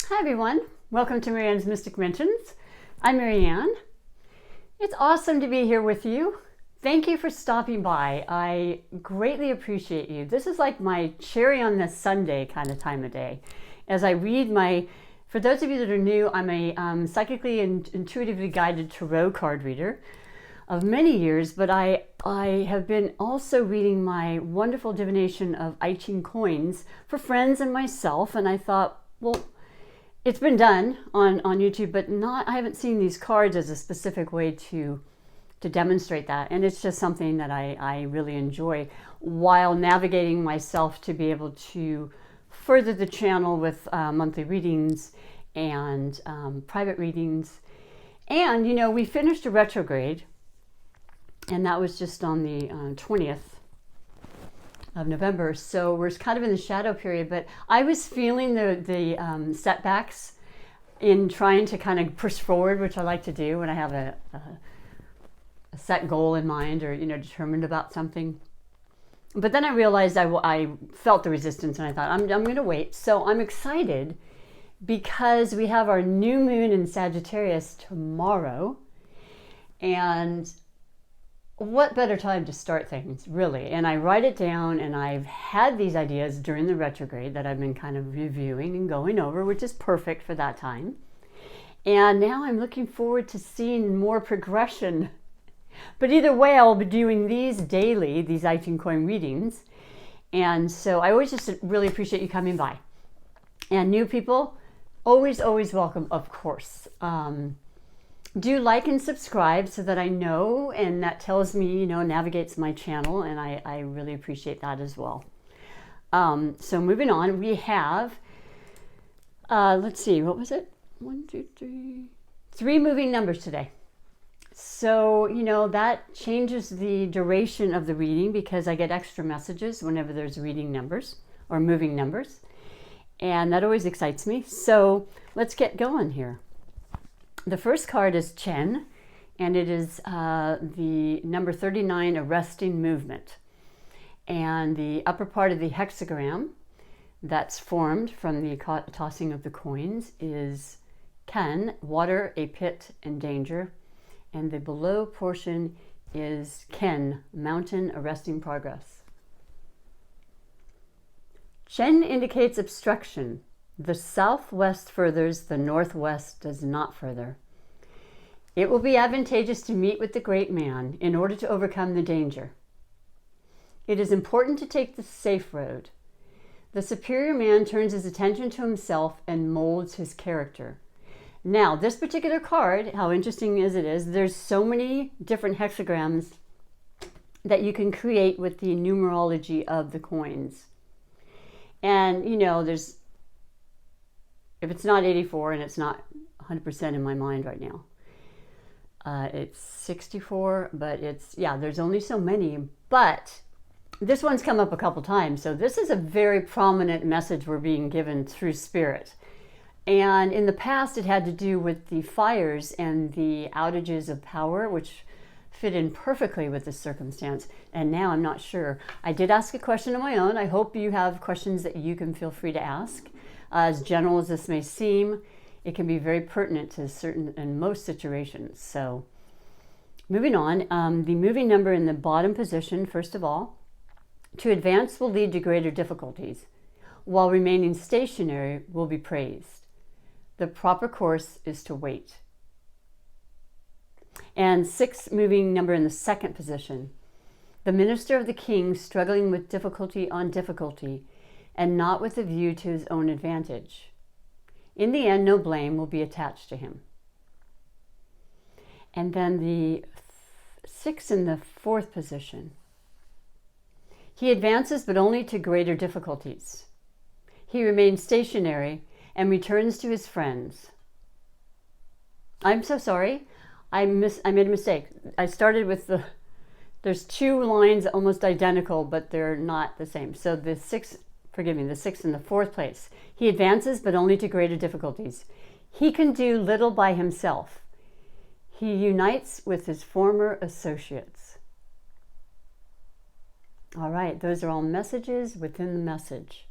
Hi everyone, welcome to MaryAnne's Mystic Mentions. I'm MaryAnne. It's awesome to be here with you. Thank you for stopping by. I greatly appreciate you. This is like my cherry on the sundae kind of time of day. As I read for those of you that are new, I'm a psychically and intuitively guided tarot card reader of many years, but I have been also reading my wonderful divination of I Ching coins for friends and myself, and I thought, well, it's been done on YouTube, but I haven't seen these cards as a specific way to demonstrate that. And it's just something that I really enjoy while navigating myself to be able to further the channel with monthly readings and private readings. And, we finished a retrograde, and that was just on the 20th of November, so we're kind of in the shadow period, but I was feeling the setbacks in trying to kind of push forward, which I like to do when I have a set goal in mind or determined about something. But then I realized I felt the resistance, and I thought I'm going to wait. So I'm excited because we have our new moon in Sagittarius tomorrow, and what better time to start things, really? And I write it down, and I've had these ideas during the retrograde that I've been kind of reviewing and going over, which is perfect for that time. And now I'm looking forward to seeing more progression. But either way, I'll be doing these daily, these I Ching coin readings. And so I always just really appreciate you coming by. And new people, always welcome, of course. Do like and subscribe so that I know, and that tells me, navigates my channel, and I really appreciate that as well. So moving on, we have, let's see, what was it? 1, 2, 3. 3 moving numbers today. So, that changes the duration of the reading because I get extra messages whenever there's reading numbers or moving numbers. And that always excites me. So let's get going here. The first card is Chen, and it is the number 39, arresting movement. And the upper part of the hexagram that's formed from the tossing of the coins is Ken, water, a pit, and danger. And the below portion is Ken, mountain, arresting progress. Chen indicates obstruction. The southwest furthers, the northwest does not further. It will be advantageous to meet with the great man in order to overcome the danger. It is important to take the safe road. The superior man turns his attention to himself and molds his character. Now, this particular card, how interesting as it is, there's so many different hexagrams that you can create with the numerology of the coins. And, there's, if it's not 84, and it's not 100% in my mind right now, it's 64, but there's only so many. But this one's come up a couple times, so this is a very prominent message we're being given through spirit. And in the past, it had to do with the fires and the outages of power, which fit in perfectly with this circumstance. And now I'm not sure. I did ask a question of my own. I hope you have questions that you can feel free to ask. As general as this may seem, it can be very pertinent to certain and most situations. So moving on, the moving number in the bottom position, first of all, to advance will lead to greater difficulties, while remaining stationary will be praised. The proper course is to wait. And 6 moving number in the second position. The minister of the king struggling with difficulty on difficulty, and not with a view to his own advantage. In the end, no blame will be attached to him. And then the 6 in the fourth position. He advances, but only to greater difficulties. He remains stationary and returns to his friends. I'm so sorry. I made a mistake. I started with there's 2 lines almost identical, but they're not the same. So the 6 in the fourth place. He advances, but only to greater difficulties. He can do little by himself. He unites with his former associates. All right, those are all messages within the message.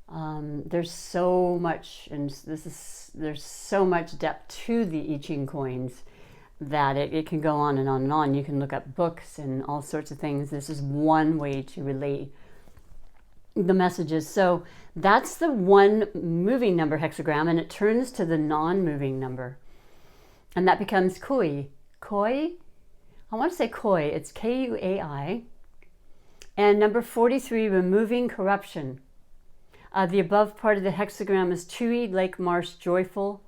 There's so much, and there's so much depth to the I Ching coins that it can go on and on and on. You can look up books and all sorts of things. This is one way to relay the messages. So that's the one moving number hexagram, and it turns to the non-moving number, and that becomes Kui. Koi, I want to say Koi, it's Kuai, and number 43, removing corruption. The above part of the hexagram is Tui, Lake Marsh, joyful.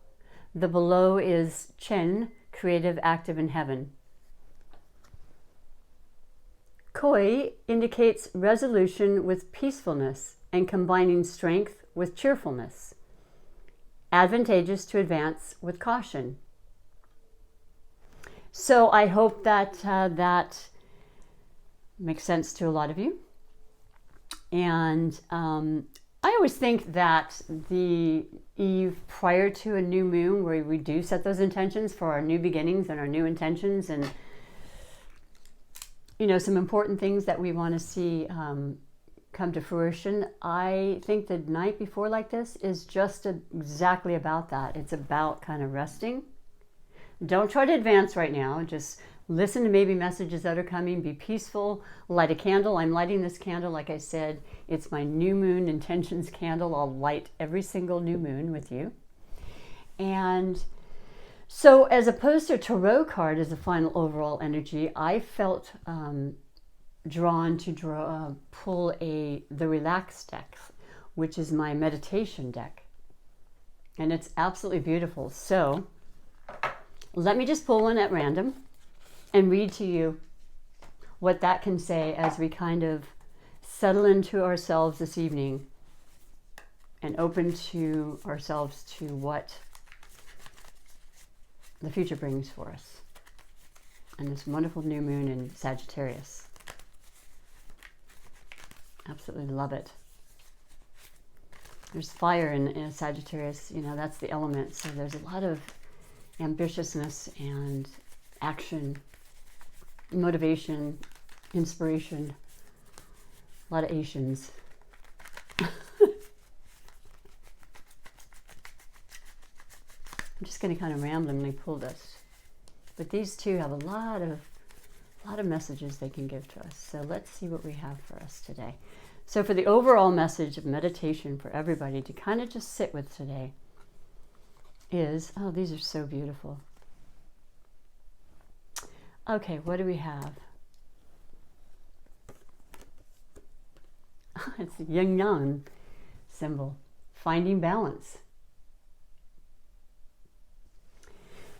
The below is Chen, creative, active in heaven. Koi indicates resolution with peacefulness and combining strength with cheerfulness. Advantageous to advance with caution. So I hope that that makes sense to a lot of you. And I always think that the eve prior to a new moon, where we do set those intentions for our new beginnings and our new intentions, and some important things that we want to see come to fruition. I think the night before like this is just exactly about that. It's about kind of resting. Don't try to advance right now. Just listen to maybe messages that are coming. Be peaceful. Light a candle. I'm lighting this candle, like I said. It's my new moon intentions candle. I'll light every single new moon with you. And so as opposed to a tarot card as a final overall energy, I felt drawn to pull the Relax deck, which is my meditation deck. And it's absolutely beautiful. So let me just pull one at random and read to you what that can say as we kind of settle into ourselves this evening and open to ourselves to what the future brings for us and this wonderful new moon in Sagittarius. Absolutely love it. There's fire in Sagittarius, that's the element. So there's a lot of ambitiousness and action, motivation, inspiration, a lot of Asians. I'm just going to kind of ramblingly pull this, but these two have a lot of messages they can give to us. So let's see what we have for us today. So for the overall message of meditation for everybody to kind of just sit with today is, oh, these are so beautiful. Okay, what do we have? It's the yin-yang symbol, finding balance.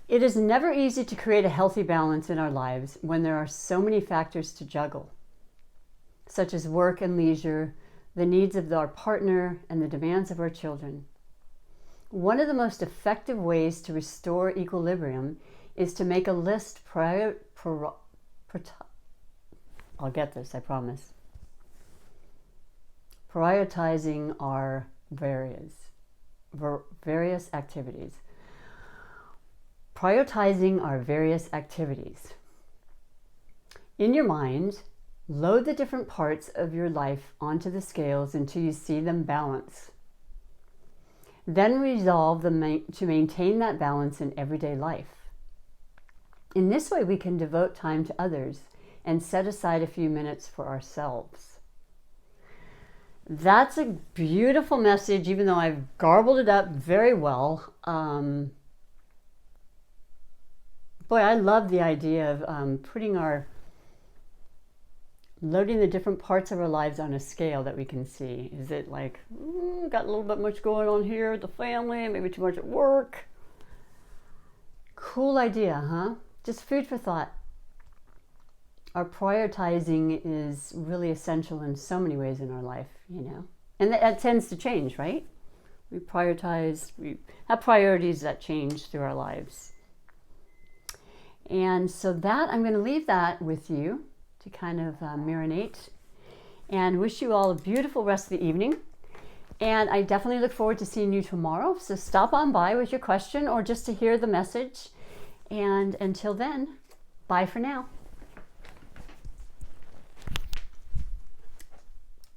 It is never easy to create a healthy balance in our lives when there are so many factors to juggle, such as work and leisure, the needs of our partner, and the demands of our children. One of the most effective ways to restore equilibrium is to make a list I'll get this, I promise. Prioritizing our various activities. Prioritizing our various activities. In your mind, load the different parts of your life onto the scales until you see them balance. Then resolve to maintain that balance in everyday life. In this way, we can devote time to others and set aside a few minutes for ourselves. That's a beautiful message, even though I've garbled it up very well. Boy, I love the idea of loading the different parts of our lives on a scale that we can see. Is it like, got a little bit much going on here with the family, maybe too much at work? Cool idea, huh? Just food for thought. Our prioritizing is really essential in so many ways in our life, And that tends to change, right? We have priorities that change through our lives. And so I'm going to leave that with you to kind of marinate and wish you all a beautiful rest of the evening. And I definitely look forward to seeing you tomorrow. So stop on by with your question or just to hear the message. And until then, bye for now.